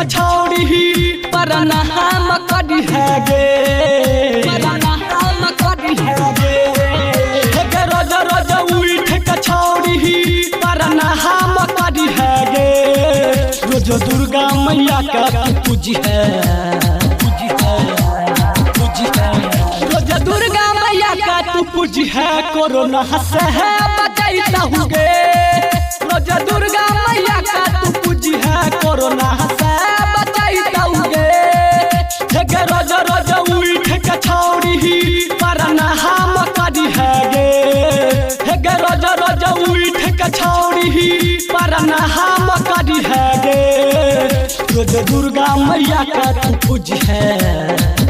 कछौड़ी पर नहाम करी है गे पर नहाम करी है गे रोज रोज उठ कछौड़ी पर नहाम करी है गे रोज दुर्गा मैया का पूजी है रोज दुर्गा मैया का तू पूजी है कोरोना से है बचाईता हूँ गे रोज दुर्गा मैया का तू पूजी है कोरोना से बचाईता हूँ गे रोज रोज उठ कछौड़ी पर नहाम करी है गे रोज रोज उठ कछौड़ी पर नहाम करी है गे रोज दुर्गा मैया का तू पूजी है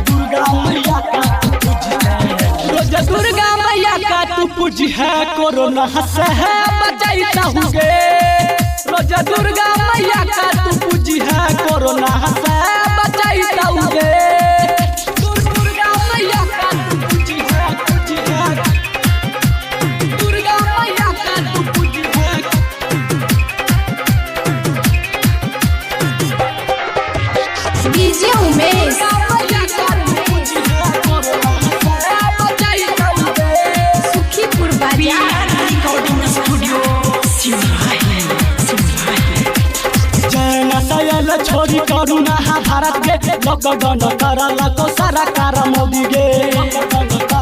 दुर्गा मैया का तू पूजी है रोज दुर्गा मैया का तू पूजी है कोरोना से है बचाईता हूँ गे रोज दुर्गा मैया का तू पूजी है कोरोना से बचाईता हूँ गे दुर्गा मैया का तू पूजी है दुर्गा मैया का तू पूजी है डीजे उमेश सुखीपुर बाजार रिकॉर्डिंग स्टूडियो जैन छोरी करुणा भारत के लॉकडाउन करला को सारा कार मोदी गे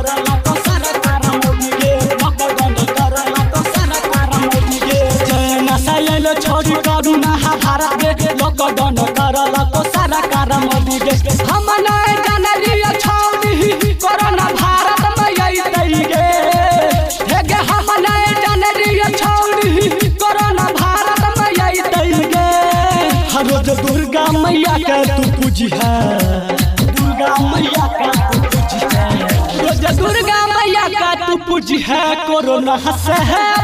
जैन छोरी करुणा भारत के लॉकडाउन करला को सारा कार मोदी गे हम नहीं जानलिए छौरी कोरोना भारत में यही दई गे हे हम नहीं जानलिए छौरी कोरोना भारत में यही दई गे रोज दुर्गा मैया का तू पूजी है दुर्गा मैया का तू पूजी है रोज दुर्गा मैया का तू पूजी है कोरोना से है